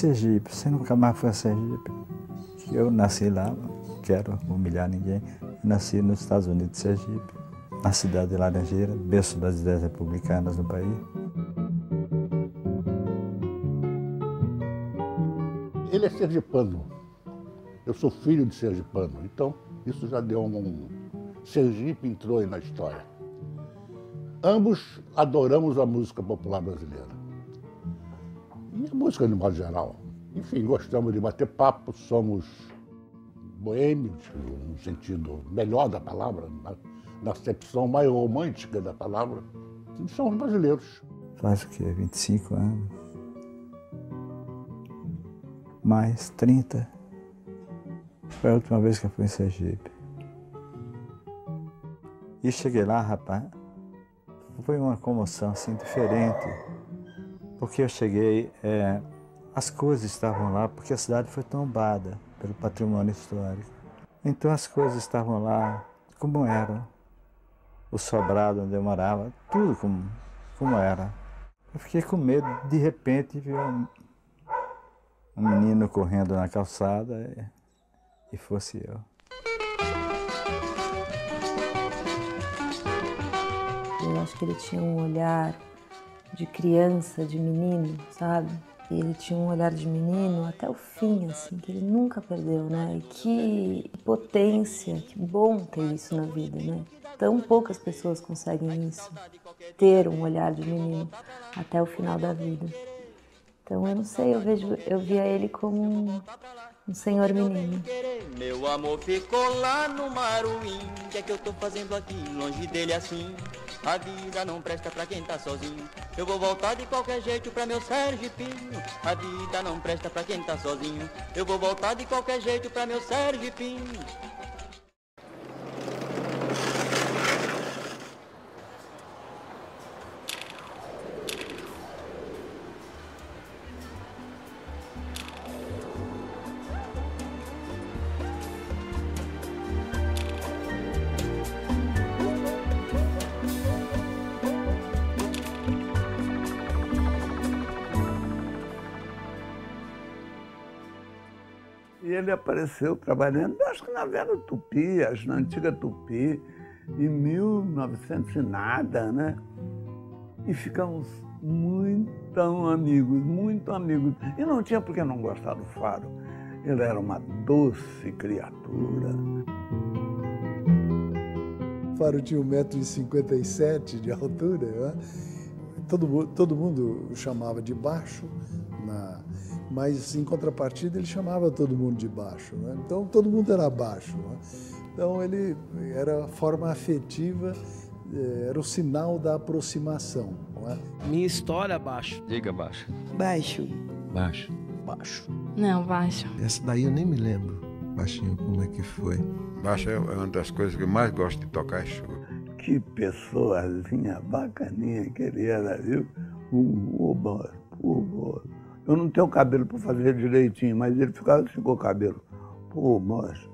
Sergipe, você nunca mais foi a Sergipe? Eu nasci lá, não quero humilhar ninguém, nasci nos Estados Unidos, Sergipe, na cidade de Laranjeira, berço das ideias republicanas no país. Ele é sergipano, eu sou filho de sergipano, então isso já deu Sergipe entrou aí na história. Ambos adoramos a música popular brasileira. E a música de modo geral. Enfim, gostamos de bater papo, somos boêmios, no sentido melhor da palavra, na acepção mais romântica da palavra. Somos brasileiros. Faz o quê? 25 anos? Mais 30? Foi a última vez que eu fui em Sergipe. E cheguei lá, rapaz, foi uma comoção assim diferente. Porque eu cheguei, as coisas estavam lá, porque a cidade foi tombada pelo patrimônio histórico. Então as coisas estavam lá como eram. O sobrado onde eu morava, tudo como era. Eu fiquei com medo, de repente, vi um menino correndo na calçada e fosse eu. Eu acho que ele tinha um olhar de criança, de menino, sabe? E ele tinha um olhar de menino até o fim, assim, que ele nunca perdeu, né? E que potência, que bom ter isso na vida, né? Tão poucas pessoas conseguem isso, ter um olhar de menino até o final da vida. Então, eu não sei, eu via ele como um senhor menino. Meu amor ficou lá no Maruim, o que é que eu tô fazendo aqui, longe dele assim? A vida não presta pra quem tá sozinho, eu vou voltar de qualquer jeito pra meu Sergipinho. A vida não presta pra quem tá sozinho, eu vou voltar de qualquer jeito pra meu Sergipinho. E ele apareceu trabalhando, acho que na Vera Tupi, acho na antiga Tupi, em 1900 e nada, né? E ficamos muito amigos. E não tinha por que não gostar do Faro. Ele era uma doce criatura. O Faro tinha 1,57 m de altura, né? Todo mundo o chamava de baixo, mas em contrapartida ele chamava todo mundo de baixo, né? Então todo mundo era baixo, né? Então ele era a forma afetiva, era o sinal da aproximação, não é? Minha história, baixo. Diga baixo. Baixo. Baixo. Baixo. Não, baixo. Essa daí eu nem me lembro, baixinho, como é que foi. Baixo é uma das coisas que eu mais gosto de tocar, é choro. Que pessoazinha bacaninha que ele era, viu? Eu não tenho cabelo para fazer direitinho, mas ele ficava assim com o cabelo. Pô, moço.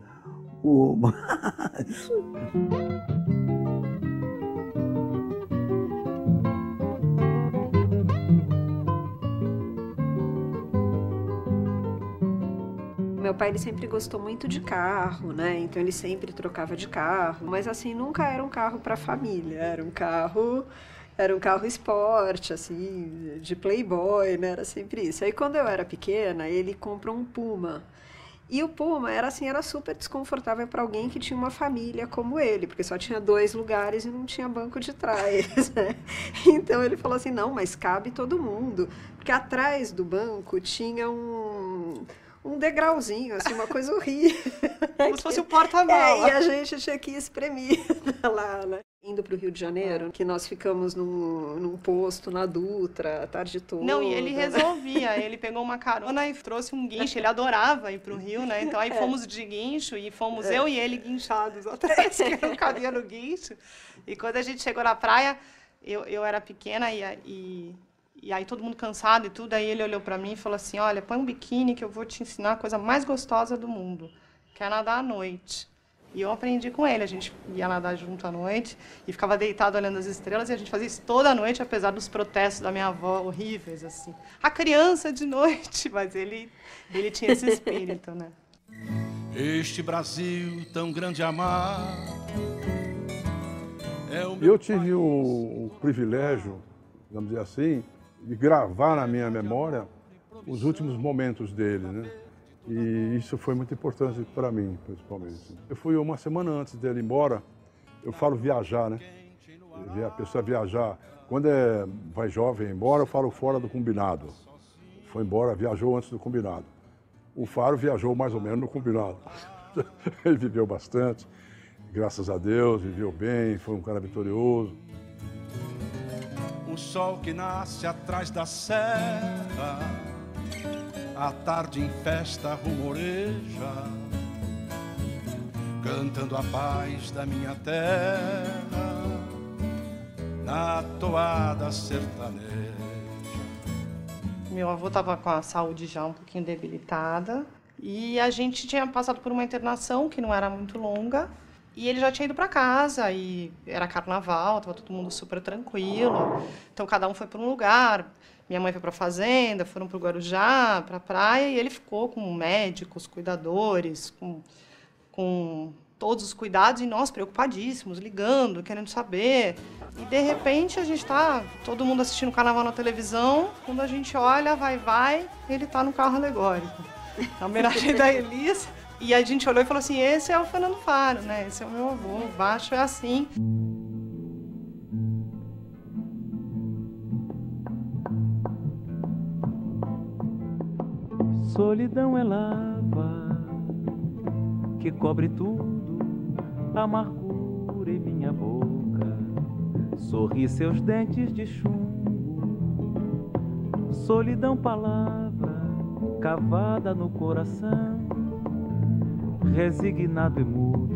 Meu pai, ele sempre gostou muito de carro, né? Então ele sempre trocava de carro, mas assim, nunca era um carro para família, era um carro esporte, assim, de playboy, né? Era sempre isso. Aí quando eu era pequena, ele comprou um Puma. E o Puma era assim, era super desconfortável para alguém que tinha uma família como ele, porque só tinha 2 lugares e não tinha banco de trás, né? Então ele falou assim, não, mas cabe todo mundo, porque atrás do banco tinha um degrauzinho, assim, uma coisa horrível. Como se fosse um porta-mala. E a gente tinha que espremer lá, né? Indo para o Rio de Janeiro, que nós ficamos num posto na Dutra a tarde toda. Não, e ele resolvia, ele pegou uma carona e trouxe um guincho, ele adorava ir pro Rio, né? Então aí fomos de guincho e fomos eu e ele guinchados atrás, que não cabia no guincho. E quando a gente chegou na praia, eu era pequena e aí todo mundo cansado e tudo, aí ele olhou para mim e falou assim, olha, põe um biquíni que eu vou te ensinar a coisa mais gostosa do mundo, que é nadar à noite. E eu aprendi com ele, a gente ia nadar junto à noite e ficava deitado olhando as estrelas e a gente fazia isso toda noite, apesar dos protestos da minha avó horríveis, assim. A criança de noite, mas ele tinha esse espírito, né? Este Brasil tão grande amar. Eu tive o privilégio, vamos dizer assim, de gravar na minha memória os últimos momentos dele, né? E isso foi muito importante para mim, principalmente. Eu fui uma semana antes dele ir embora, eu falo viajar, né? A pessoa viajar. Quando vai jovem embora, eu falo fora do combinado. Foi embora, viajou antes do combinado. O Faro viajou mais ou menos no combinado. Ele viveu bastante, graças a Deus, viveu bem, foi um cara vitorioso. O sol que nasce atrás da serra, à tarde em festa rumoreja, cantando a paz da minha terra, na toada sertaneja. Meu avô estava com a saúde já um pouquinho debilitada e a gente tinha passado por uma internação que não era muito longa e ele já tinha ido para casa e era carnaval, estava todo mundo super tranquilo. Então cada um foi para um lugar. Minha mãe foi para a fazenda, foram para o Guarujá, para a praia, e ele ficou com médicos, cuidadores, com todos os cuidados, e nós preocupadíssimos, ligando, querendo saber. E, de repente, a gente está, todo mundo assistindo o carnaval na televisão, quando a gente olha, vai, ele está no carro alegórico. A homenagem da Elis. E a gente olhou e falou assim, esse é o Fernando Faro, né? Esse é o meu avô, o baixo é assim. Solidão é lava que cobre tudo, amargura em minha boca, sorri seus dentes de chumbo. Solidão, palavra cavada no coração, resignado e mudo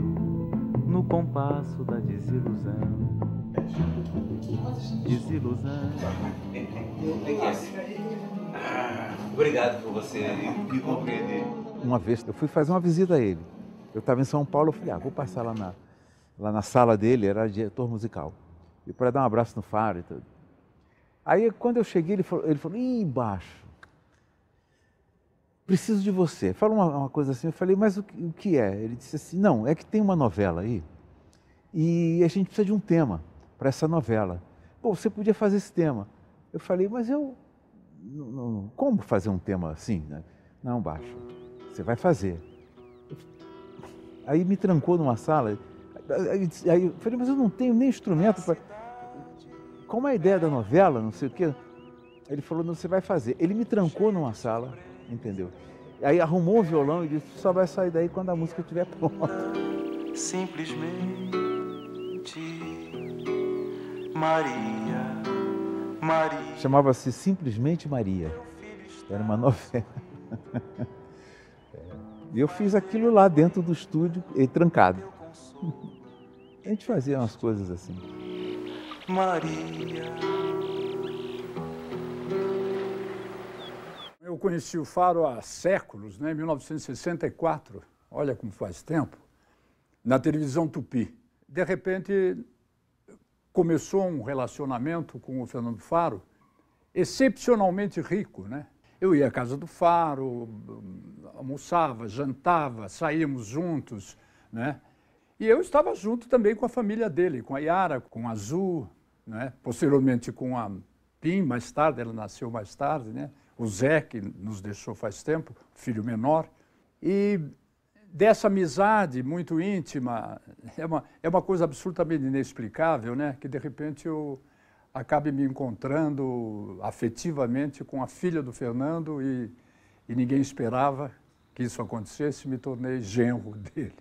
no compasso da desilusão. Desilusão. Obrigado por você me compreender. Uma vez eu fui fazer uma visita a ele. Eu estava em São Paulo, eu falei, vou passar lá na sala dele, era diretor musical. E para dar um abraço no Faro e tudo. Aí quando eu cheguei, ele falou, ih, baixo, preciso de você. Falou uma coisa assim, eu falei, mas o que é? Ele disse assim, não, é que tem uma novela aí e a gente precisa de um tema para essa novela. Pô, você podia fazer esse tema. Eu falei, mas eu... Não, como fazer um tema assim, né? Não, baixo, você vai fazer. Aí me trancou numa sala, aí eu falei, mas eu não tenho nem instrumento para... Como é a ideia da novela, não sei o quê? Ele falou, não, você vai fazer. Ele me trancou numa sala, entendeu? Aí arrumou um violão e disse, só vai sair daí quando a música estiver pronta. Simplesmente Maria. Chamava-se Simplesmente Maria. Era uma novela. E eu fiz aquilo lá dentro do estúdio, trancado. A gente fazia umas coisas assim. Maria. Eu conheci o Faro há séculos, né? Em 1964, olha como faz tempo, na televisão Tupi. De repente, começou um relacionamento com o Fernando Faro excepcionalmente rico, né? Eu ia à casa do Faro, almoçava, jantava, saíamos juntos, né? E eu estava junto também com a família dele, com a Yara, com a Azul, né? Posteriormente com a Pim, mais tarde, ela nasceu mais tarde, né? O Zé, que nos deixou faz tempo, filho menor. E dessa amizade muito íntima, é uma coisa absolutamente inexplicável, né? Que de repente eu acabe me encontrando afetivamente com a filha do Fernando e ninguém esperava que isso acontecesse, me tornei genro dele.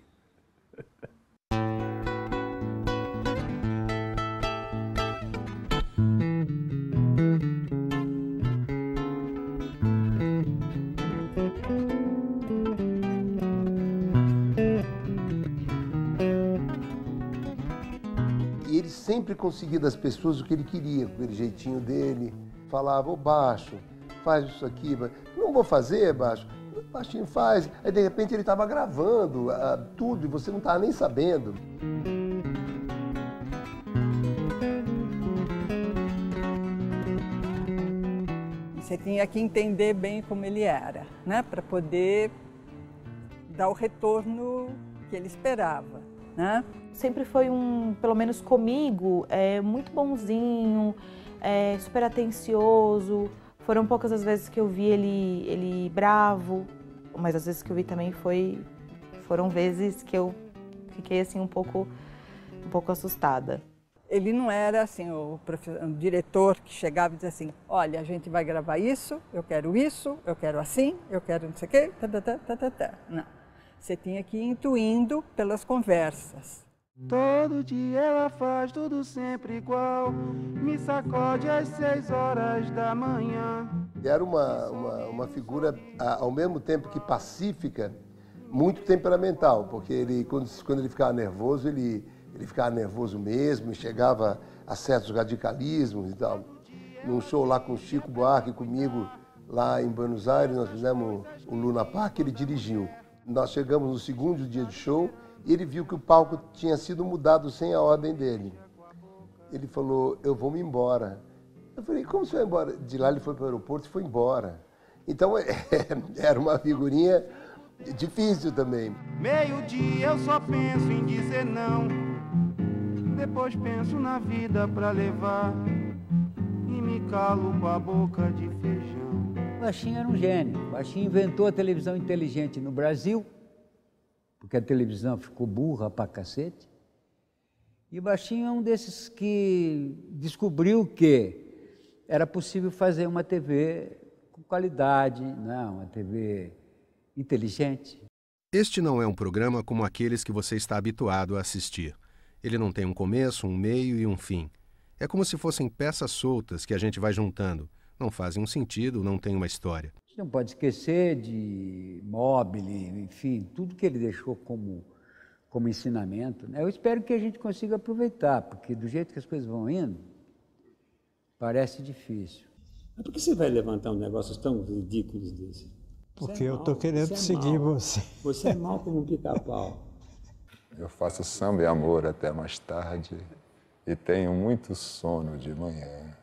Sempre conseguia das pessoas o que ele queria, com aquele jeitinho dele. Falava, ô baixo, faz isso aqui. Não vou fazer, baixo. Baixinho faz. Aí de repente ele estava gravando tudo e você não estava nem sabendo. Você tinha que entender bem como ele era, né? Para poder dar o retorno que ele esperava, né? Sempre foi pelo menos comigo, muito bonzinho, super atencioso. Foram poucas as vezes que eu vi ele bravo, mas as vezes que eu vi também foram vezes que eu fiquei assim um pouco assustada. Ele não era assim o diretor que chegava e dizia assim, olha, a gente vai gravar isso, eu quero assim, eu quero não sei o quê, Não, você tinha que ir intuindo pelas conversas. Todo dia ela faz tudo sempre igual, me sacode às 6 horas da manhã. Era uma figura, ao mesmo tempo que pacífica, muito temperamental, porque ele, quando ele ficava nervoso, ele ficava nervoso mesmo, chegava a certos radicalismos e tal. Num show lá com o Chico Buarque, comigo, lá em Buenos Aires, nós fizemos o Luna Park, ele dirigiu. Nós chegamos no segundo dia de show e ele viu que o palco tinha sido mudado sem a ordem dele. Ele falou, eu vou me embora. Eu falei, como você vai embora? De lá ele foi para o aeroporto e foi embora. Então era uma figurinha difícil também. Meio-dia eu só penso em dizer não, depois penso na vida pra levar e me calo com a boca de feijão. Baixinho era um gênio. Baixinho inventou a televisão inteligente no Brasil, porque a televisão ficou burra pra cacete. E Baixinho é um desses que descobriu que era possível fazer uma TV com qualidade, não, uma TV inteligente. Este não é um programa como aqueles que você está habituado a assistir. Ele não tem um começo, um meio e um fim. É como se fossem peças soltas que a gente vai juntando. Não fazem um sentido, não tem uma história. A gente não pode esquecer de Mobile, enfim, tudo que ele deixou como ensinamento, né? Eu espero que a gente consiga aproveitar, porque do jeito que as coisas vão indo, parece difícil. Mas por que você vai levantar um negócio tão ridículo desse? Porque eu estou querendo seguir você. Você é mal como um pica-pau. Eu faço samba e amor até mais tarde e tenho muito sono de manhã.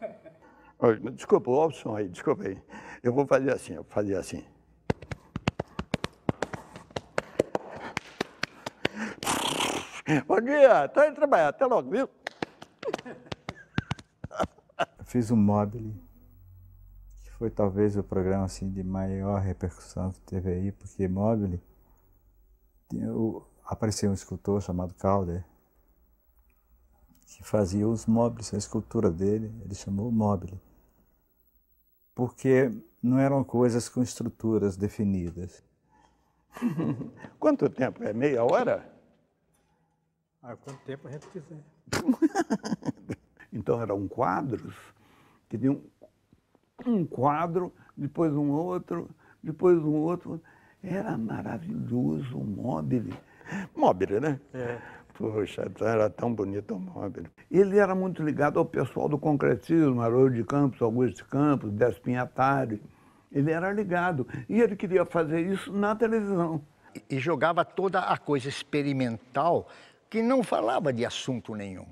Desculpa, olha o som aí, desculpa aí. Eu vou fazer assim, Bom dia, tô indo trabalhar, até logo, viu? Fiz um Mobile, que foi talvez o programa assim, de maior repercussão que teve aí, porque Mobile, apareceu um escultor chamado Calder, que fazia os móveis, a escultura dele, ele chamou Mobile, porque não eram coisas com estruturas definidas. Quanto tempo? É meia hora? Quanto tempo a gente quiser. Então eram quadros, que tinham um quadro, depois um outro, depois um outro. Era maravilhoso o Mobile. Mobile, né? Poxa, era tão bonito o Mobile. Ele era muito ligado ao pessoal do concretismo, Haroldo de Campos, Augusto de Campos, Despinhatari. Ele era ligado. E ele queria fazer isso na televisão. E jogava toda a coisa experimental que não falava de assunto nenhum.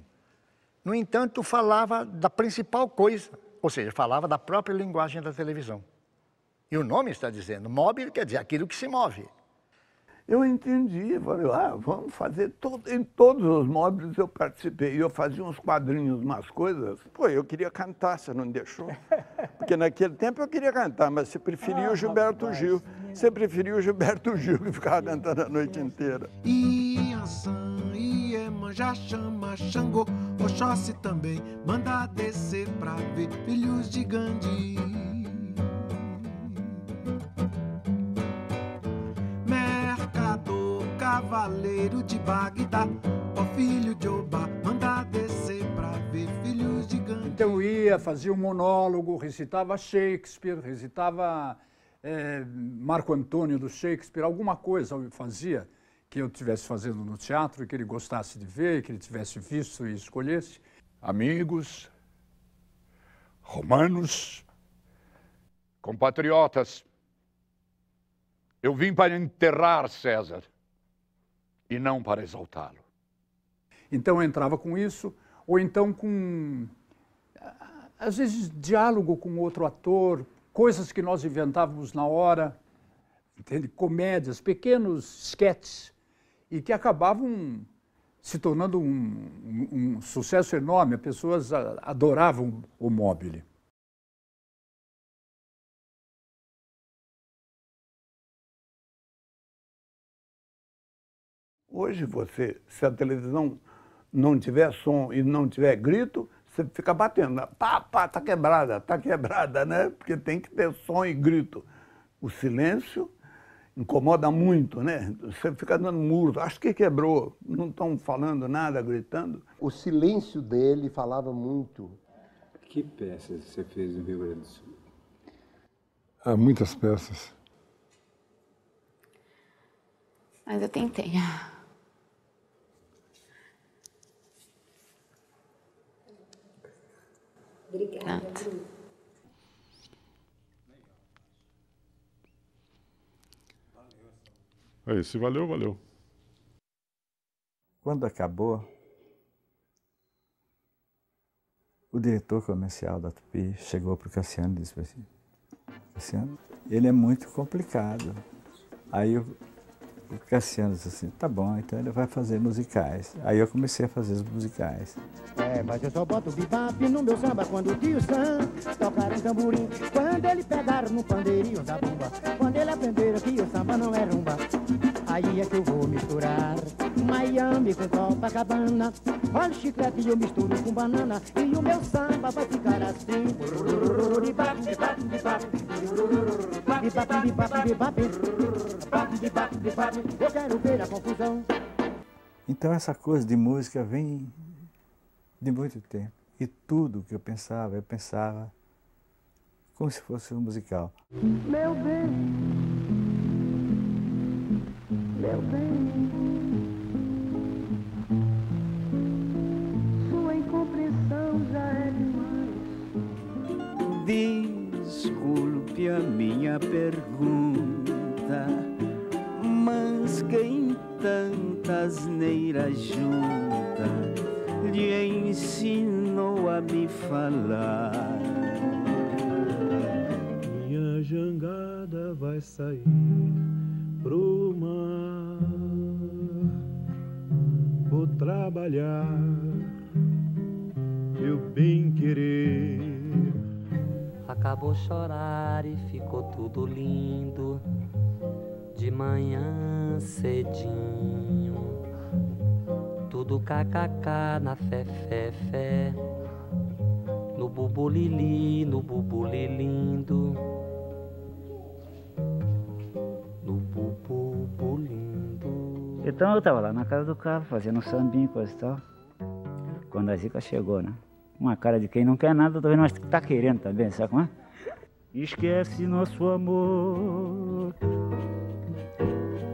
No entanto, falava da principal coisa, ou seja, falava da própria linguagem da televisão. E o nome está dizendo, móvel quer dizer aquilo que se move. Eu entendi, falei, vamos fazer em todos os móveis eu participei. Eu fazia uns quadrinhos, umas coisas. Pô, eu queria cantar, você não deixou? Porque naquele tempo eu queria cantar, mas você preferia o Gilberto Gil. Você preferia o Gilberto Gil, que ficava cantando a noite inteira. Iansã, Iemanjá, chama Xangô, Oxóssi também manda descer pra ver filhos de Gandhi. Cavaleiro de Bagdá, ó filho de Obá, manda descer pra ver filhos de Gandhi. Então eu ia, fazia um monólogo, recitava Shakespeare, recitava Marco Antônio do Shakespeare, alguma coisa eu fazia que eu estivesse fazendo no teatro, que ele gostasse de ver, que ele tivesse visto e escolhesse. Amigos, romanos, compatriotas, Eu vim para enterrar César e não para exaltá-lo. Então eu entrava com isso, ou então com, às vezes, diálogo com outro ator, coisas que nós inventávamos na hora, entende? Comédias, pequenos sketches, e que acabavam se tornando um sucesso enorme. As pessoas adoravam o Mobile. Hoje se a televisão não tiver som e não tiver grito, você fica batendo. Pá, pá, tá quebrada, né? Porque tem que ter som e grito. O silêncio incomoda muito, né? Você fica dando murro, acho que quebrou, não estão falando nada, gritando. O silêncio dele falava muito. Que peças você fez no Rio Grande do Sul? Há muitas peças. Mas eu tentei. Obrigada. Aí, se valeu, valeu. Quando acabou, o diretor comercial da Tupi chegou para o Cassiano e disse assim: Cassiano, ele é muito complicado. Aí o Cassiano disse assim: tá bom, então ele vai fazer musicais. Aí eu comecei a fazer os musicais. Mas eu só boto bebop no meu samba quando o tio Sam tocar um tamborim. Quando ele pegar no pandeirinho da bumba, quando ele aprender que o samba não é rumba, aí é que eu vou misturar Miami com Copacabana. Olha o chiclete eu misturo com banana e o meu samba vai ficar assim. Eu quero ver a confusão. Então essa coisa de música vem de muito tempo. E tudo que eu pensava como se fosse um musical. Meu bem, sua incompreensão já é demais. Desculpe a minha pergunta, mas quem tantas asneiras junta lhe ensinou a me falar? Minha jangada vai sair pro mar, vou trabalhar, meu bem querer. Acabou chorar e ficou tudo lindo, de manhã cedinho, tudo kkk na fé, no bubulili, no bubulilindo, no bubulindo. Então eu tava lá na casa do Carlos, fazendo um sambinho, coisa e tal, quando a Zica chegou, né? Uma cara de quem não quer nada, talvez não tá querendo também, sabe como é? Esquece nosso amor,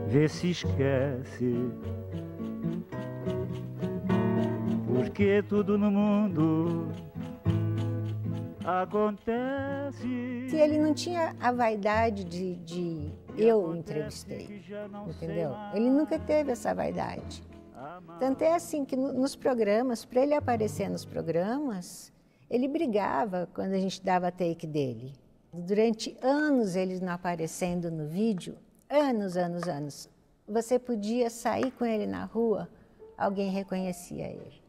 vê se esquece, porque tudo no mundo acontece. Se ele não tinha a vaidade de eu entrevistei, entendeu? Ele nunca teve essa vaidade. Tanto é assim que nos programas, para ele aparecer nos programas, ele brigava quando a gente dava take dele. Durante anos ele não aparecendo no vídeo, anos. Você podia sair com ele na rua, alguém reconhecia ele.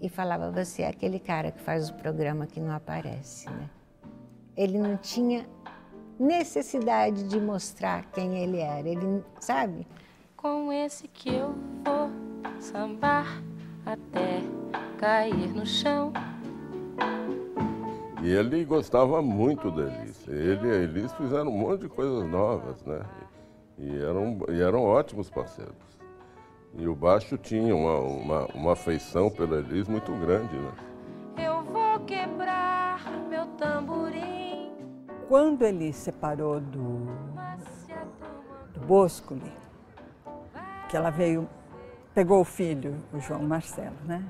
E falava, você é aquele cara que faz o programa que não aparece, né? Ele não tinha necessidade de mostrar quem ele era, ele, sabe? Com esse que eu vou sambar até cair no chão. E ele gostava muito da Elis. Ele e a Elis fizeram um monte de coisas novas, né? E eram ótimos parceiros. E o Baixo tinha uma afeição pela Elis muito grande, né? Eu vou quebrar meu tamborim. Quando ele separou do Boscoli, que ela veio, pegou o filho, o João Marcelo, né?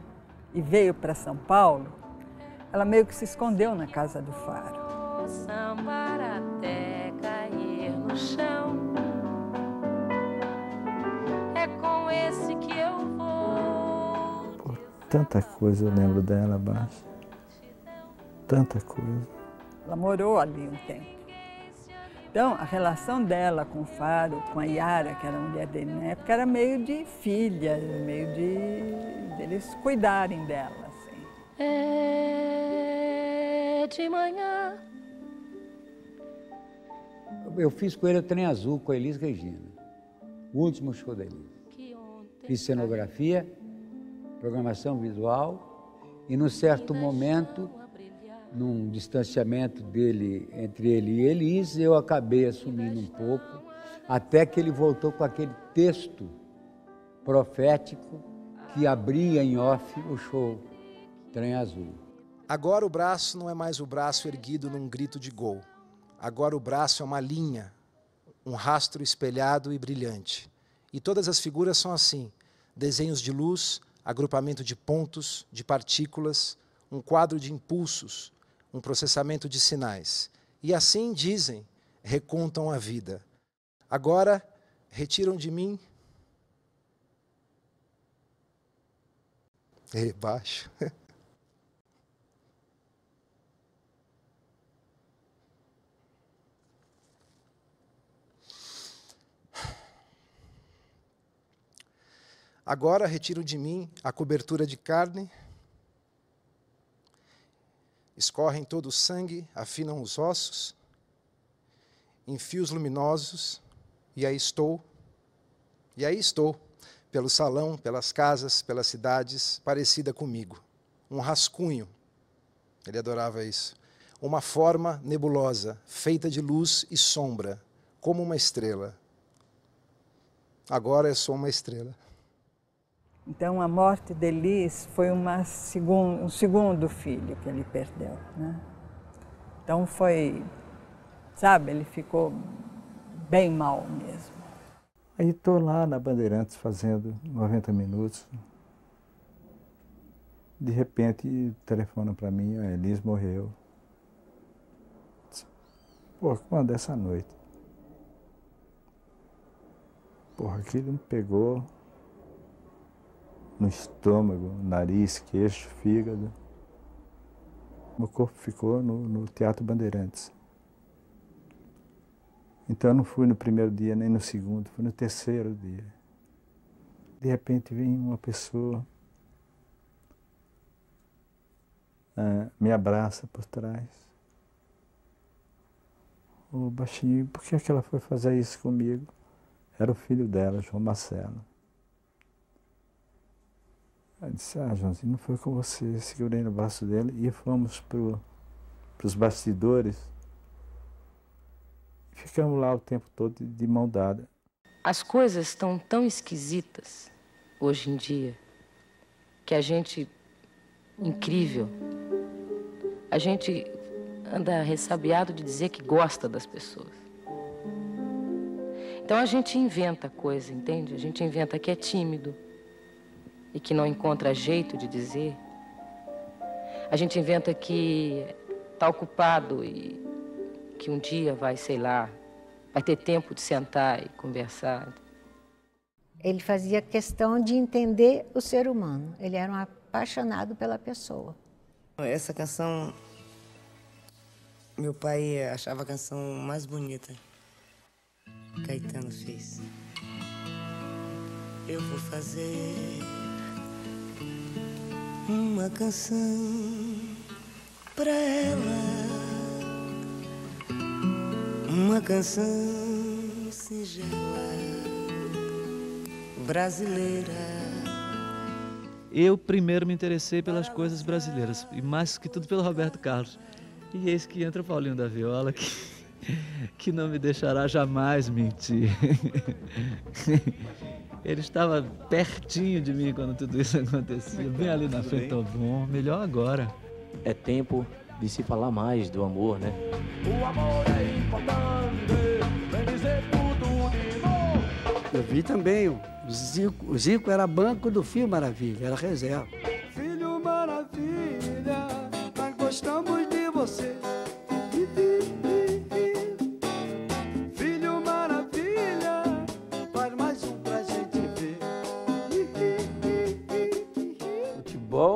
E veio para São Paulo, ela meio que se escondeu na casa do Faro. Vou sambar até cair no chão. Tanta coisa eu lembro dela, Baixo. Tanta coisa. Ela morou ali um tempo. Então, a relação dela com o Faro, com a Yara, que era a mulher dele na época, era meio de filha, meio de eles cuidarem dela, assim. É de manhã. Eu fiz com ele o Trem Azul, com a Elis Regina. O último show da Elis. Fiz cenografia, programação visual e, num certo momento, num distanciamento dele, entre ele e Elis, eu acabei assumindo um pouco, até que ele voltou com aquele texto profético que abria em off o show Trem Azul. Agora o braço não é mais o braço erguido num grito de gol. Agora o braço é uma linha, um rastro espelhado e brilhante. E todas as figuras são assim, desenhos de luz, agrupamento de pontos, de partículas, um quadro de impulsos, um processamento de sinais. E assim, dizem, recontam a vida. Agora, retiram de mim... Baixo. Agora retiram de mim a cobertura de carne, escorrem todo o sangue, afinam os ossos, em fios luminosos, e aí estou, pelo salão, pelas casas, pelas cidades, parecida comigo. Um rascunho, ele adorava isso, uma forma nebulosa, feita de luz e sombra, como uma estrela. Agora eu sou uma estrela. Então, a morte de Elis foi um segundo filho que ele perdeu, né? Então, foi, sabe, ele ficou bem mal mesmo. Aí estou lá na Bandeirantes fazendo 90 minutos. De repente, telefonam para mim, a Elis morreu. Pô, quando essa noite? Porra, aquilo me pegou no estômago, nariz, queixo, fígado. Meu corpo ficou no Teatro Bandeirantes. Então eu não fui no primeiro dia, nem no segundo, fui no terceiro dia. De repente vem uma pessoa, me abraça por trás. Ô baixinho, por que ela foi fazer isso comigo? Era o filho dela, João Marcelo. Eu disse, Joãozinho, não foi com você. Segurei no braço dele e fomos para os bastidores. Ficamos lá o tempo todo de mão dada. As coisas estão tão esquisitas hoje em dia que a gente, incrível, a gente anda ressabiado de dizer que gosta das pessoas. Então a gente inventa coisa, entende? A gente inventa que é tímido e que não encontra jeito de dizer. A gente inventa que está ocupado e que um dia vai, sei lá, vai ter tempo de sentar e conversar. Ele fazia questão de entender o ser humano. Ele era um apaixonado pela pessoa. Essa canção, meu pai achava a canção mais bonita que Caetano fez. Eu vou fazer uma canção pra ela, uma canção singela, brasileira. Eu primeiro me interessei pelas coisas brasileiras, e mais que tudo pelo Roberto Carlos. E eis que entra o Paulinho da Viola, que não me deixará jamais mentir. Ele estava pertinho de mim quando tudo isso acontecia, bem ali na frente. Bom, melhor agora. É tempo de se falar mais do amor, né? O amor é importante, vem dizer tudo de novo. Eu vi também o Zico era banco do Filho Maravilha, era reserva. Filho Maravilha, nós gostamos de você. Filho Maravilha, faz mais um pra gente ver. Futebol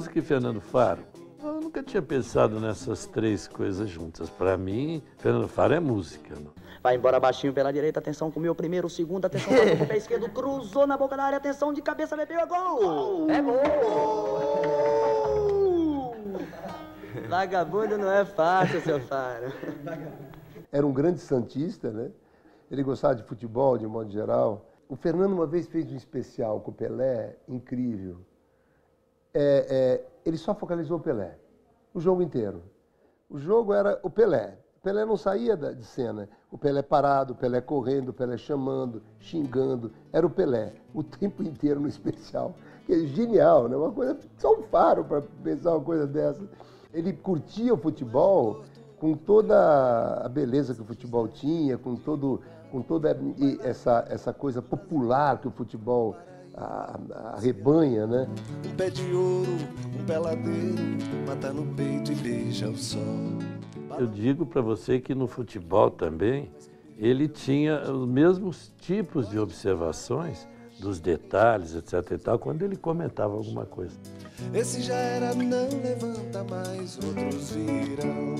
música e Fernando Faro. Eu nunca tinha pensado nessas três coisas juntas. Para mim, Fernando Faro é música. Não? Vai embora baixinho pela direita, atenção com o meu primeiro, segundo, atenção com o pé esquerdo, cruzou na boca da área, atenção de cabeça, meteu, é gol! É gol! Vagabundo não é fácil, seu Faro. Era um grande santista, né? Ele gostava de futebol, de modo geral. O Fernando uma vez fez um especial com o Pelé, incrível. Ele só focalizou o Pelé, o jogo inteiro. O jogo era o Pelé. O Pelé não saía de cena. O Pelé parado, o Pelé correndo, o Pelé chamando, xingando. Era o Pelé, o tempo inteiro no especial. Que é genial, né? Uma coisa, só um Faro para pensar uma coisa dessa. Ele curtia o futebol com toda a beleza que o futebol tinha, com toda essa coisa popular que o futebol arrebanha, né? Um pé de ouro, um peladeiro, mata no peito e beija o sol. Eu digo para você que no futebol também, ele tinha os mesmos tipos de observações, dos detalhes, etc. e tal, quando ele comentava alguma coisa. Esse já era, não levanta mais, outros virão.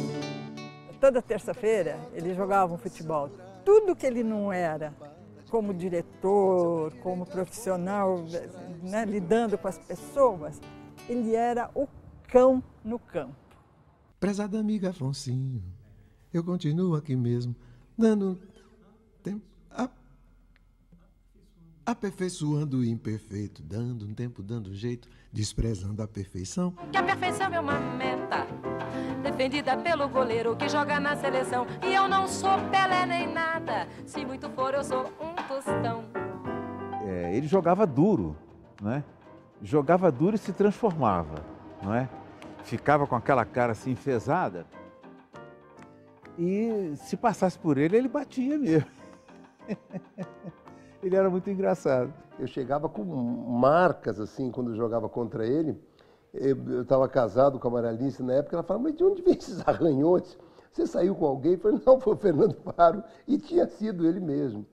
Toda terça-feira ele jogava um futebol. Tudo que ele não era, como diretor, como profissional, né, lidando com as pessoas, ele era o cão no campo. Prezada amiga Afonsinho, eu continuo aqui mesmo, dando tempo, aperfeiçoando o imperfeito, dando um tempo, dando um jeito, desprezando a perfeição. Que a perfeição é uma meta, defendida pelo goleiro que joga na seleção. E eu não sou Pelé nem nada, se muito for eu sou um tostão. Ele jogava duro, né? Jogava duro e se transformava, não é? Ficava com aquela cara assim enfesada e se passasse por ele, ele batia mesmo. Ele era muito engraçado. Eu chegava com marcas assim quando eu jogava contra ele. Eu estava casado com a Maria Alice na época, ela falava, mas de onde vem esses arranhões? Você saiu com alguém? Eu falei, não, foi o Fernando Faro. E tinha sido ele mesmo.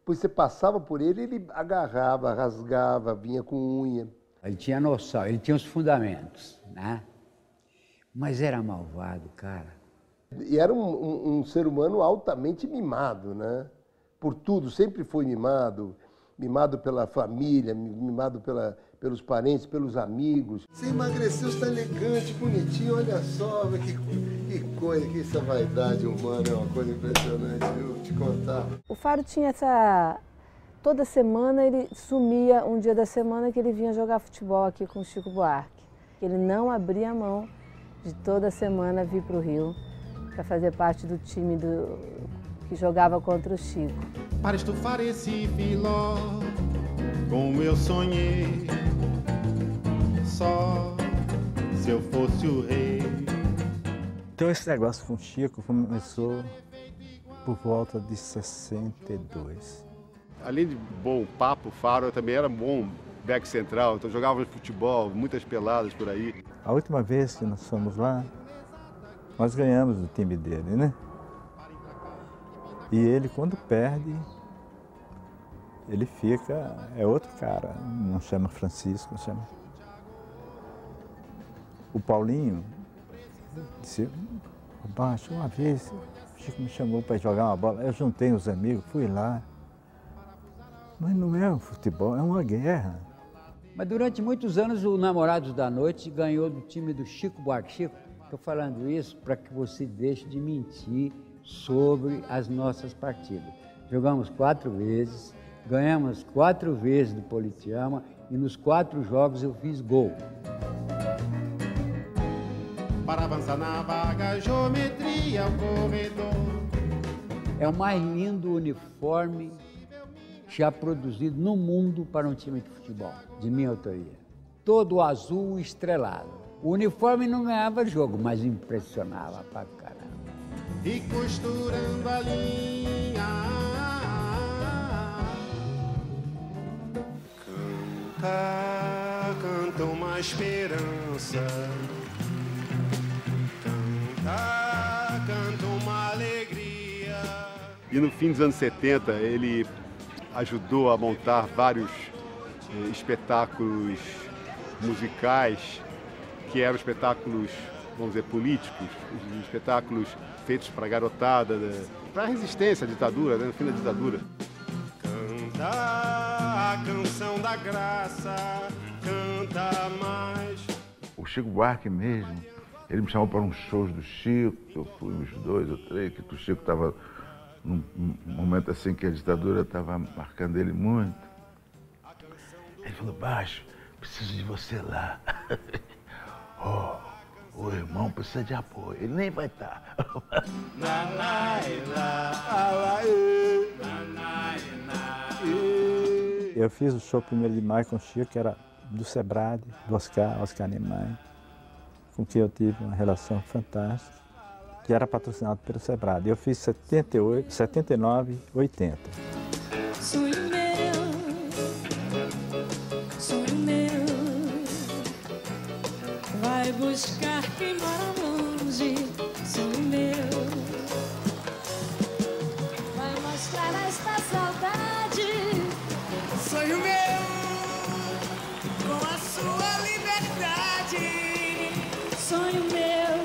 Pois você passava por ele, ele agarrava, rasgava, vinha com unha. Ele tinha noção, ele tinha os fundamentos, né? Mas era malvado, cara. E era um ser humano altamente mimado, né? Por tudo, sempre foi mimado. Mimado pela família, mimado pelos parentes, pelos amigos. Você emagreceu, está elegante, bonitinho, olha só, que coisa, que essa vaidade humana é uma coisa impressionante, viu? Vou te contar. O Faro tinha essa... Toda semana ele sumia, um dia da semana que ele vinha jogar futebol aqui com o Chico Buarque. Ele não abria mão de toda semana vir para o Rio para fazer parte do time que jogava contra o Chico. Para estufar esse filó, como eu sonhei, só se eu fosse o rei. Então esse negócio com o Chico começou por volta de 62. Além de bom papo, Faro também era bom back central, então jogava futebol, muitas peladas por aí. A última vez que nós fomos lá, nós ganhamos do time dele, né? E ele, quando perde, ele fica, é outro cara, não chama Francisco, chama... O Paulinho disse, abaixo, uma vez, o Chico me chamou para jogar uma bola, eu juntei os amigos, fui lá. Mas não é um futebol, é uma guerra. Mas durante muitos anos o Namorados da Noite ganhou do time do Chico Buarque. Chico, estou falando isso para que você deixe de mentir sobre as nossas partidas. Jogamos 4 vezes, ganhamos 4 vezes do Politeama e nos 4 jogos eu fiz gol. Para avançar na vaga, geometria, o corredor. É o mais lindo uniforme já produzido no mundo para um time de futebol, de minha autoria. Todo azul estrelado. O uniforme não ganhava jogo, mas impressionava pra caramba. E costurando a linha. Canta uma esperança. Canta uma alegria. E no fim dos anos 70, ele ajudou a montar vários espetáculos musicais que eram espetáculos, vamos dizer, políticos, espetáculos feitos para a garotada, para a resistência à ditadura, no fim da ditadura. Canta a canção da graça, canta mais. O Chico Buarque mesmo, ele me chamou para uns shows do Chico, eu fui uns 2 ou 3, que o Chico estava num momento assim que a ditadura estava marcando ele muito. Ele falou, Baixo, preciso de você lá. O irmão precisa de apoio, ele nem vai estar. Eu fiz o show 1º de maio com o Chico, que era do Sebrade, do Oscar Niemeyer, com quem eu tive uma relação fantástica, que era patrocinado pelo Sebrade. Eu fiz 78, 79, 80. Sonho meu, vai buscar quem mora longe. Sonho meu, vai mostrar esta saudade. Sonho meu, com a sua liberdade. Sonho meu,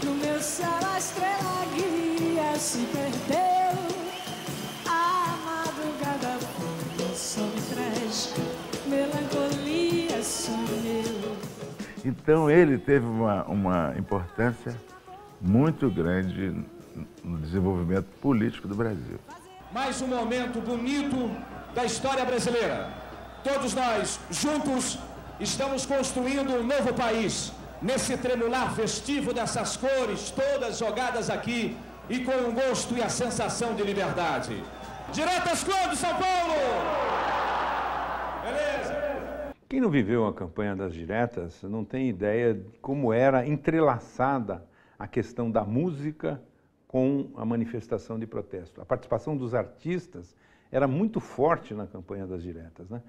no meu céu a estrela guia se perdeu. A madrugada só me traz melancolia, sonho meu. Então ele teve uma importância muito grande no desenvolvimento político do Brasil. Mais um momento bonito da história brasileira. Todos nós, juntos, estamos construindo um novo país, nesse tremular festivo dessas cores, todas jogadas aqui, e com o gosto e a sensação de liberdade. Diretas quando, São Paulo? Beleza? Quem não viveu a campanha das diretas não tem ideia de como era entrelaçada a questão da música com a manifestação de protesto. A participação dos artistas era muito forte na campanha das diretas, né?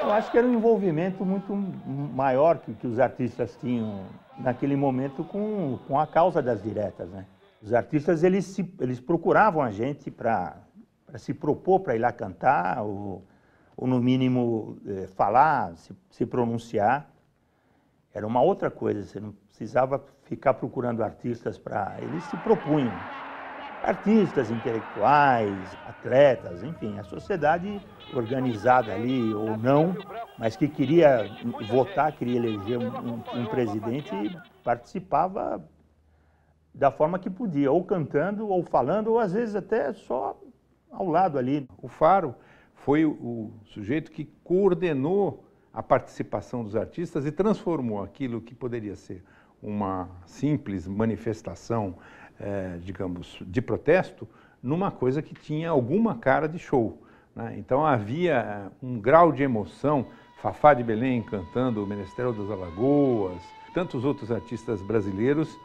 Eu acho que era um envolvimento muito maior que os artistas tinham naquele momento com a causa das diretas, né? Os artistas, eles procuravam a gente para se propor para ir lá cantar, ou no mínimo falar, se pronunciar. Era uma outra coisa, você não precisava ficar procurando artistas para... Eles se propunham. Artistas, intelectuais, atletas, enfim, a sociedade organizada ali ou não, mas que queria votar, queria eleger um presidente, participava da forma que podia, ou cantando, ou falando, ou às vezes até só ao lado ali. O Faro foi o sujeito que coordenou a participação dos artistas e transformou aquilo que poderia ser uma simples manifestação, digamos, de protesto, numa coisa que tinha alguma cara de show, né? Então havia um grau de emoção, Fafá de Belém cantando o Menestrel das Alagoas, tantos outros artistas brasileiros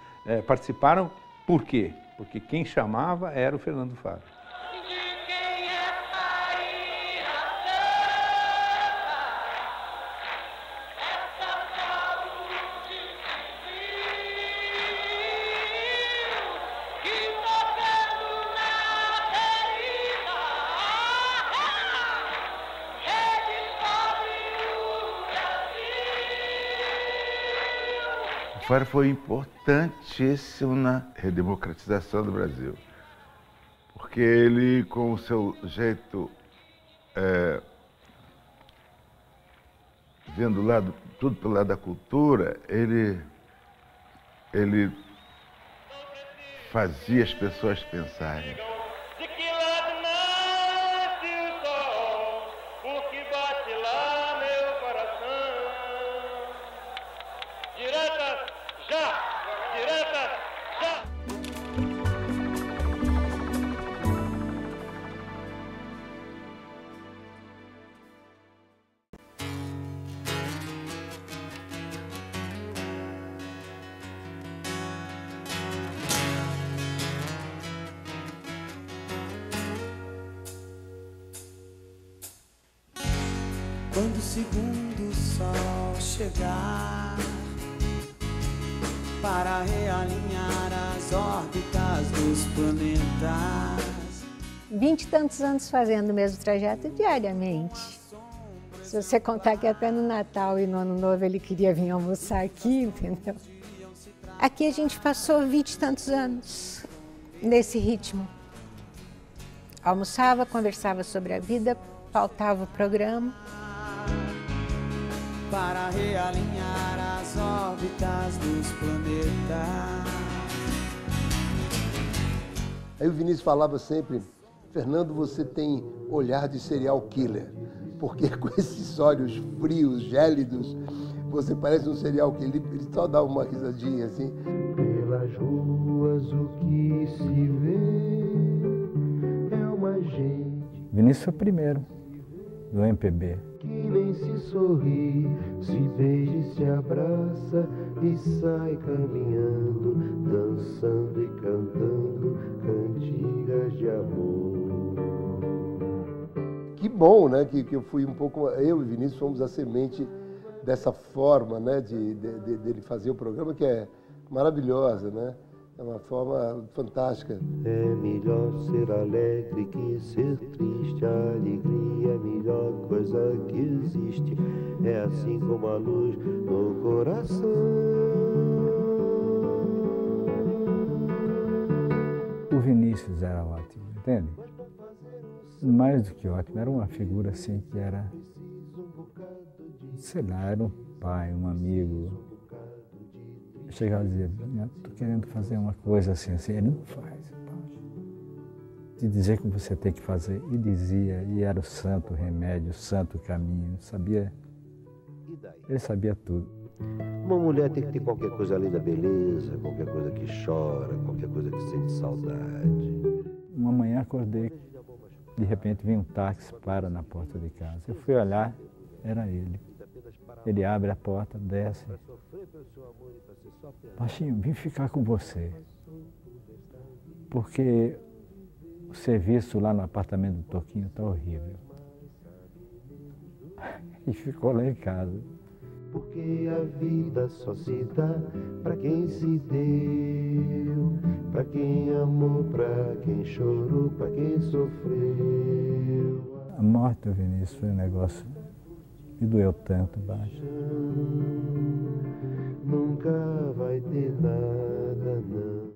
participaram. Por quê? Porque quem chamava era o Fernando Faro. O Faro foi importantíssimo na redemocratização do Brasil, porque ele, com o seu jeito, vendo tudo pelo lado da cultura, ele fazia as pessoas pensarem. Quando o segundo sol chegar, para realinhar as órbitas dos planetas. 20 e tantos anos fazendo o mesmo trajeto diariamente. Se você contar que até no Natal e no Ano Novo ele queria vir almoçar aqui, entendeu? Aqui a gente passou 20 e tantos anos nesse ritmo. Almoçava, conversava sobre a vida, pautava o programa. Para realinhar as órbitas dos planetas. Aí o Vinícius falava sempre, Fernando, você tem olhar de serial killer, porque com esses olhos frios, gélidos, você parece um serial killer. Ele só dá uma risadinha assim. Pelas ruas o que se vê é uma gente. Vinícius foi o primeiro do MPB. Que nem se sorri, se beija e se abraça e sai caminhando, dançando e cantando cantigas de amor. Que bom, né? Que eu fui um pouco, eu e Vinícius fomos a semente dessa forma, né? Dele fazer o programa, que é maravilhosa, né? É uma forma fantástica. É melhor ser alegre que ser triste. A alegria é a melhor coisa que existe. É assim como a luz no coração. O Vinícius era ótimo, entende? Mais do que ótimo, era uma figura assim que era, sei lá, era um pai, um amigo. Eu chegava a dizer, estou querendo fazer uma coisa assim, assim, ele não faz. De dizer que você tem que fazer, e dizia, e era o santo remédio, o santo caminho, sabia, ele sabia tudo. Uma mulher tem que ter qualquer coisa além da beleza, qualquer coisa que chora, qualquer coisa que sente saudade. Uma manhã acordei, de repente vem um táxi, para na porta de casa. Eu fui olhar, era ele. Ele abre a porta, desce. Baixinho, vim ficar com você. Porque o serviço lá no apartamento do Toquinho está horrível. E ficou lá em casa. Porque a vida só se dá pra quem se deu, pra quem amou, pra quem chorou, pra quem sofreu. A morte do Vinícius foi um negócio que doeu tanto, baixo. Nunca vai ter nada, não.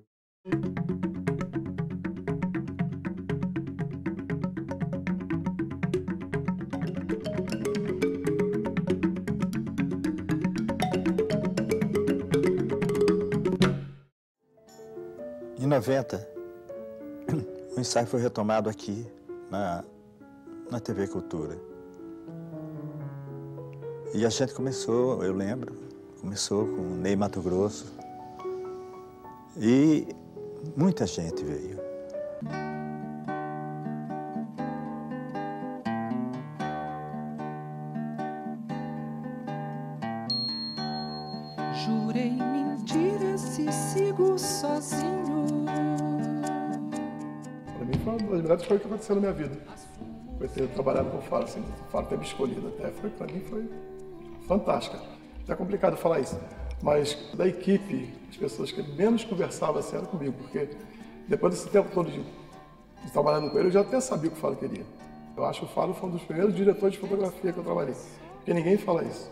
Em 90, o ensaio foi retomado aqui, na TV Cultura. E a gente começou, eu lembro, começou com o Ney Matogrosso. E muita gente veio. Jurei mentira se sigo sozinho. Para mim foi uma das melhores coisas que aconteceu na minha vida. Foi ter trabalhado com o Faro, assim, o Faro ter me escolhido até, para mim foi fantástica. É complicado falar isso, mas da equipe, as pessoas que menos conversavam assim, eram comigo, porque depois desse tempo todo de trabalhando com ele, eu já até sabia o que o Faro queria. Eu acho que o Faro foi um dos primeiros diretores de fotografia que eu trabalhei, porque ninguém fala isso.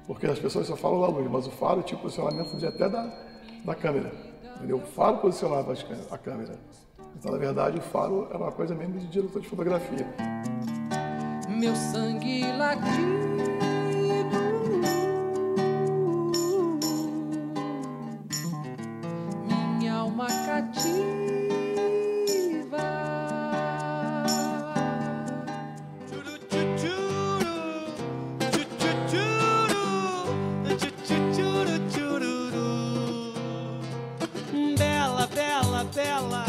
Porque as pessoas só falam da luz, mas o Faro tinha o posicionamento até da câmera, entendeu? O Faro posicionava a câmera. Então, na verdade, o Faro era uma coisa mesmo de diretor de fotografia. Meu sangue latido, minha alma cativa. Bela, bela, bela,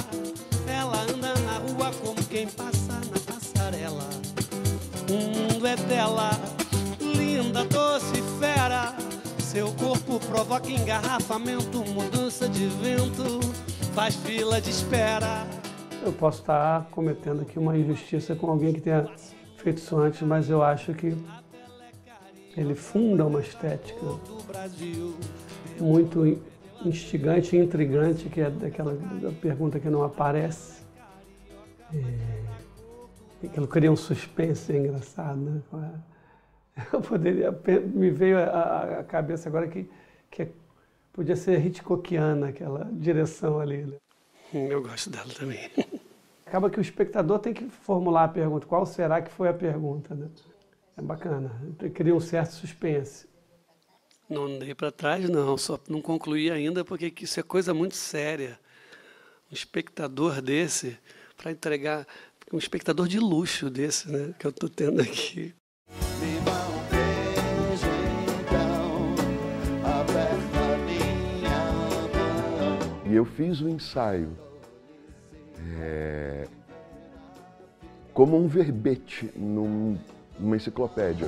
ela anda na rua como quem passa na passarela. O mundo é dela, linda, doce, fera. Seu corpo provoca engarrafamento, mudança de vento, faz fila de espera. Eu posso estar cometendo aqui uma injustiça com alguém que tenha feito isso antes, mas eu acho que ele funda uma estética muito instigante e intrigante, que é daquela pergunta que não aparece. Aquilo cria um suspense, é engraçado, né? Eu poderia, me veio à cabeça agora que podia ser Hitchcockiana, aquela direção ali. Né? Eu gosto dela também. Acaba que o espectador tem que formular a pergunta, qual será que foi a pergunta, né? É bacana, cria um certo suspense. Não andei para trás, não, só não concluí ainda, porque isso é coisa muito séria. Um espectador desse, para entregar, um espectador de luxo desse, né, que eu estou tendo aqui. E eu fiz o ensaio como um verbete numa enciclopédia.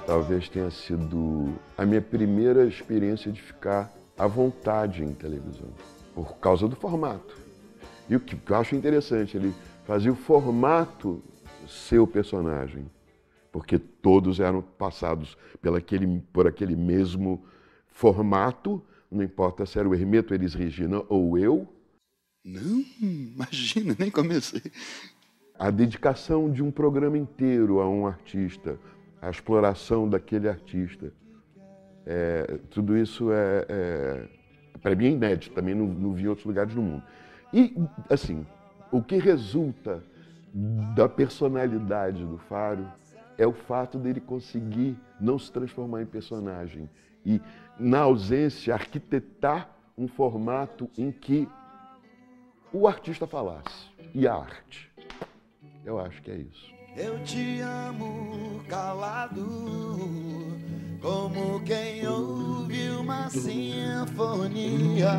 Talvez tenha sido a minha primeira experiência de ficar à vontade em televisão, por causa do formato. E o que eu acho interessante, ele fazia o formato ser o personagem, porque todos eram passados por aquele mesmo formato, não importa se era o Hermeto Elis Regina ou eu. Não, imagina, nem comecei. A dedicação de um programa inteiro a um artista, a exploração daquele artista, tudo isso para mim é inédito, também não vi em outros lugares do mundo. E, assim, o que resulta da personalidade do Faro é o fato dele conseguir não se transformar em personagem e, na ausência, arquitetar um formato em que o artista falasse, e a arte. Eu acho que é isso. Eu te amo calado, como quem ouve uma sinfonia.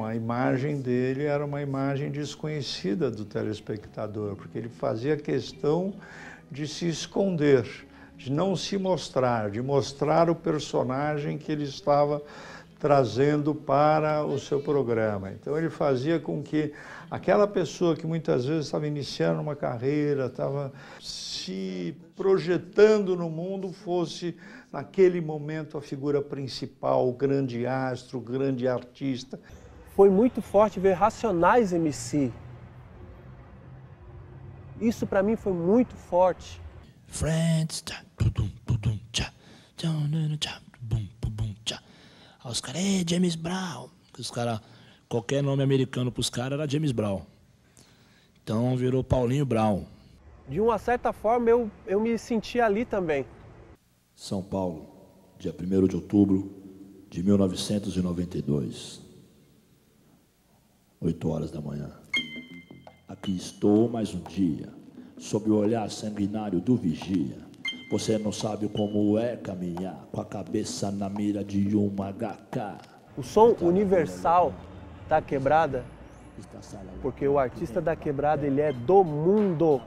A imagem dele era uma imagem desconhecida do telespectador, porque ele fazia questão de se esconder, de não se mostrar, de mostrar o personagem que ele estava trazendo para o seu programa. Então ele fazia com que aquela pessoa que muitas vezes estava iniciando uma carreira, estava se projetando no mundo, fosse naquele momento a figura principal, o grande astro, o grande artista. Foi muito forte ver Racionais MC. Isso para mim foi muito forte. Friends, os caras, James Brown. Os cara, qualquer nome americano para os caras era James Brown. Então virou Paulinho Brown. De uma certa forma eu me senti ali também. São Paulo, dia 1º de outubro de 1992. 8 horas da manhã. Aqui estou mais um dia, sob o olhar sanguinário do vigia. Você não sabe como é caminhar com a cabeça na mira de uma HK. O som universal da quebrada, porque o artista da quebrada ele é do mundo,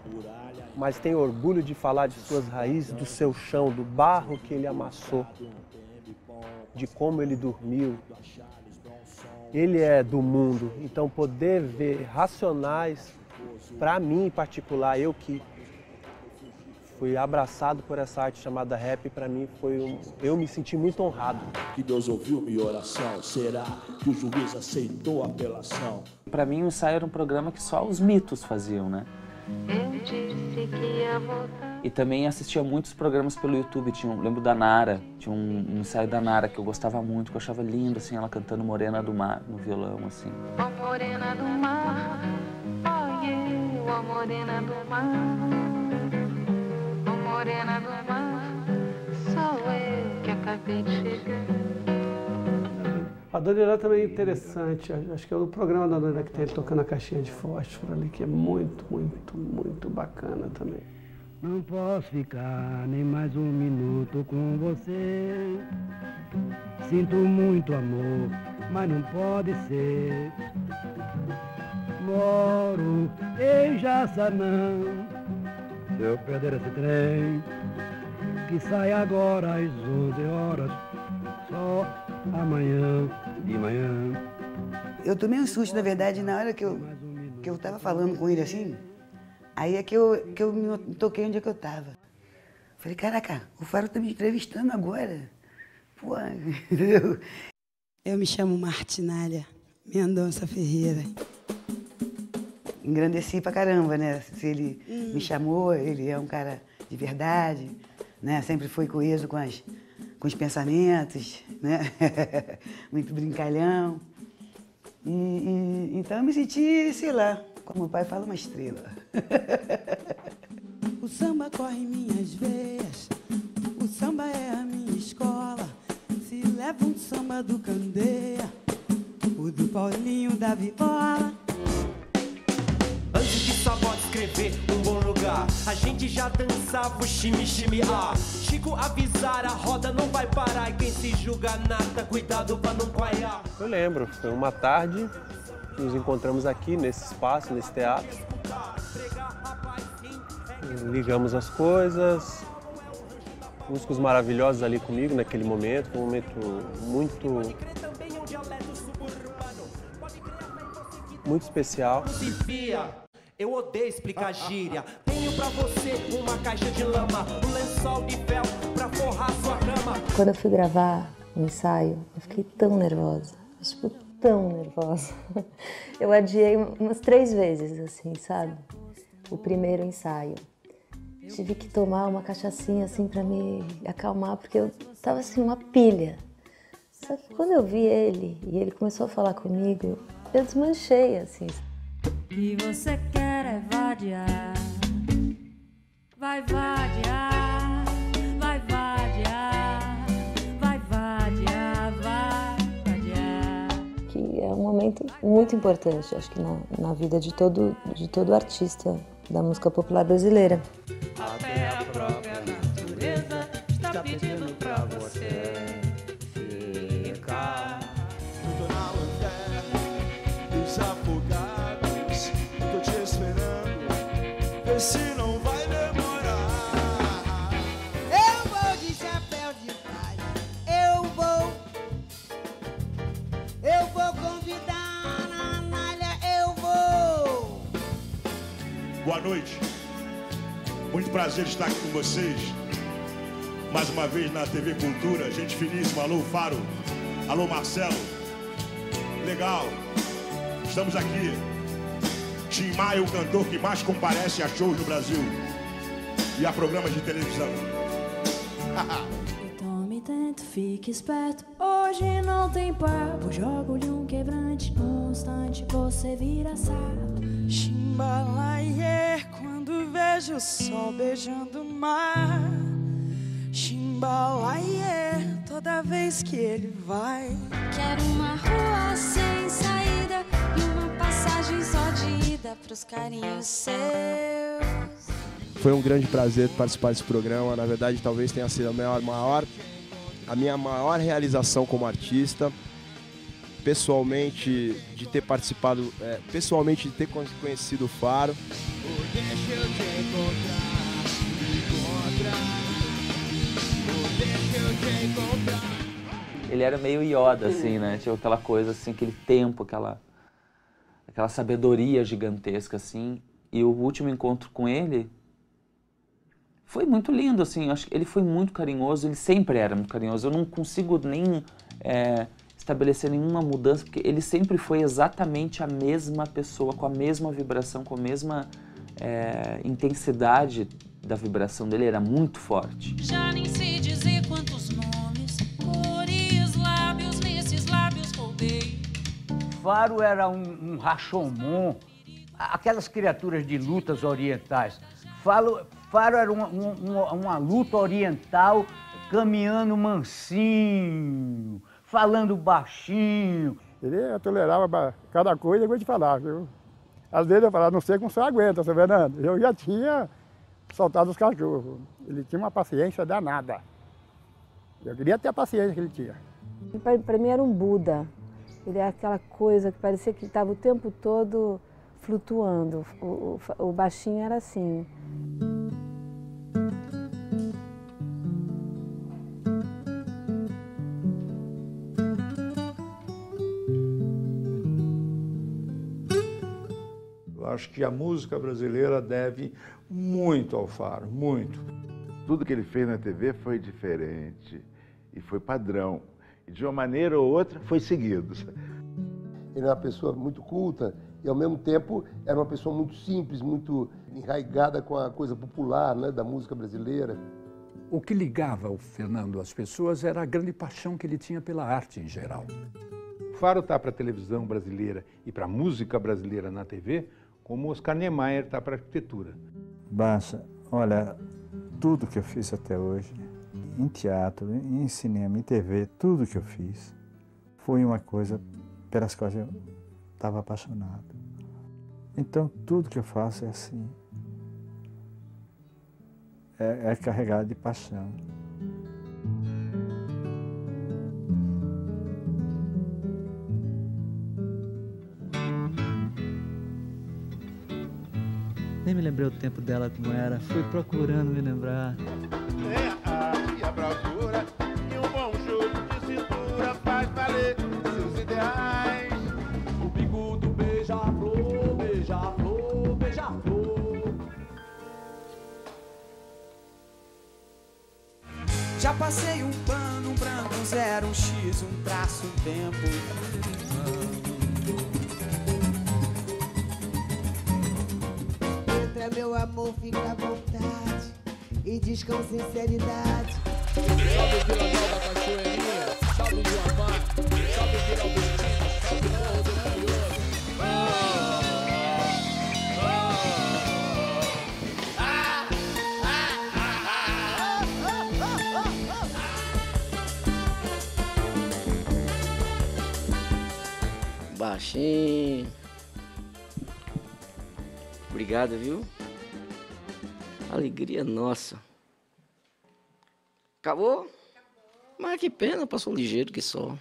mas tem orgulho de falar de suas raízes, do seu chão, do barro que ele amassou, de como ele dormiu. Ele é do mundo, então poder ver Racionais, para mim em particular, eu que fui abraçado por essa arte chamada rap, para mim eu me senti muito honrado. Que Deus ouviu minha oração, será que o juiz aceitou a apelação? Para mim o ensaio era um programa que só os mitos faziam, né? Eu disse que ia voltar. E também assistia muitos programas pelo YouTube, lembro da Nara, tinha um ensaio da Nara que eu gostava muito, que eu achava lindo, assim, ela cantando Morena do Mar, no violão, assim. Ó morena do mar, oh yeah, ó morena do mar, ó morena do mar, sou eu que acabei de chegar. A Dona Irã também é interessante, acho que é o programa da Dona Irã que tem ele tocando a caixinha de fósforo ali, que é muito, muito, muito bacana também. Não posso ficar nem mais um minuto com você. Sinto muito amor, mas não pode ser. Moro em Jaçanã. Se eu perder esse trem, que sai agora às 11 horas, só amanhã de manhã. Eu tomei um susto, na verdade, na hora que eu estava falando com ele assim. Aí é que eu me toquei onde é que eu tava. Falei, caraca, o Faro tá me entrevistando agora. Pô, entendeu? Eu me chamo Martinália Mendonça Ferreira. Engrandeci pra caramba, né? Se ele me chamou, ele é um cara de verdade, né? Sempre foi coeso com os pensamentos, né? Muito brincalhão. Então eu me senti, sei lá, como o pai fala, uma estrela. O samba corre em minhas veias, o samba é a minha escola. Se leva um samba do Candeia, o do Paulinho da Viola. Antes de samba escrever um bom lugar, a gente já dançava o chimi-chimi-ah. Chico avisar, a roda não vai parar. E quem se julga nada, cuidado pra não coiar. Eu lembro, foi uma tarde, nos encontramos aqui nesse espaço, nesse teatro. Ligamos as coisas, músicos maravilhosos ali comigo naquele momento, foi um momento muito especial. Eu odeio explicar gíria. Tenho pra você uma caixa de lama, um lençol de fel pra forrar sua cama. Quando eu fui gravar o ensaio, eu fiquei tão nervosa, tipo, tão nervosa. Eu adiei umas 3 vezes, assim, sabe? O primeiro ensaio. Tive que tomar uma cachaçinha, assim, pra me acalmar, porque eu tava, assim, uma pilha. Só que quando eu vi ele, e ele começou a falar comigo, eu desmanchei, assim. E você quer é vadiar, vai vadiar, vai vadiar, vai vadiar, vai vadiar. Que é um momento muito importante, acho que na vida de todo artista da música popular brasileira. Até a própria natureza está pedindo pra você ficar. Desafogados, tô te esperando, vê se não vai demorar. Eu vou de chapéu de palha, eu vou convidar na malha, eu vou. Boa noite, muito prazer estar aqui com vocês, mais uma vez na TV Cultura, gente finíssima, alô Faro, alô Marcelo, legal. Estamos aqui. Tim Maia, o cantor que mais comparece a shows no Brasil e a programas de televisão. Tome tento, fique esperto. Hoje não tem papo. Jogo-lhe um quebrante. Num instante você vira sapo. Chimbalaie, quando vejo o sol beijando o mar. Chimbalaie, toda vez que ele vai. Quero uma rua sem saída e uma passagem só de ida pros carinhos seus. Foi um grande prazer participar desse programa. Na verdade, talvez tenha sido a minha maior realização como artista. Pessoalmente, de ter participado, pessoalmente de ter conhecido o Faro. Deixa eu te encontrar, deixa eu te encontrar. Ele era meio Yoda, assim, né? Tinha aquela coisa, assim, aquele tempo, aquela sabedoria gigantesca, assim. E o último encontro com ele foi muito lindo, assim. Acho que ele foi muito carinhoso, ele sempre era muito carinhoso. Eu não consigo nem estabelecer nenhuma mudança, porque ele sempre foi exatamente a mesma pessoa, com a mesma vibração, com a mesma intensidade da vibração dele, era muito forte. Já nem sei dizer quantos nomes, cores, lábios, nesses lábios roubei. Faro era um Rashomon, aquelas criaturas de lutas orientais. Faro era uma luta oriental, caminhando mansinho, falando baixinho. Ele tolerava cada coisa que eu vou te falar, viu? Às vezes eu falava, não sei como você aguenta, seu Fernando. Eu já tinha soltado os cachorros. Ele tinha uma paciência danada. Eu queria ter a paciência que ele tinha. Para mim era um Buda. Ele é aquela coisa que parecia que estava o tempo todo flutuando. O baixinho era assim. Eu acho que a música brasileira deve muito ao Faro, muito. Tudo que ele fez na TV foi diferente e foi padrão. E de uma maneira ou outra foi seguido. Ele é uma pessoa muito culta e, ao mesmo tempo, era uma pessoa muito simples, muito enraigada com a coisa popular, né, da música brasileira. O que ligava o Fernando às pessoas era a grande paixão que ele tinha pela arte em geral. O Faro está para a televisão brasileira e para a música brasileira na TV, como Oscar Niemeyer está para a arquitetura. Baixa, olha, tudo que eu fiz até hoje, em teatro, em cinema, em TV, tudo que eu fiz, foi uma coisa pelas quais eu estava apaixonado. Então, tudo que eu faço é assim. É carregado de paixão. Nem me lembrei o tempo dela como era, fui procurando me lembrar. É a arte e a bravura e um bom jogo de cintura faz valer seus ideais. O bicudo beija-flor, beija-flor, beija-flor. Já passei um pano, um branco, um zero, um X, um traço, um tempo. Entra meu amor, fica à vontade e diz com sinceridade. Salve Vila Nova Cachoeirinha, salve Joamar, salve Vila Albertina, salve Morro do Curioso. Baixinho. Obrigado, viu? Alegria nossa. Acabou? Mas que pena, passou ligeiro que só.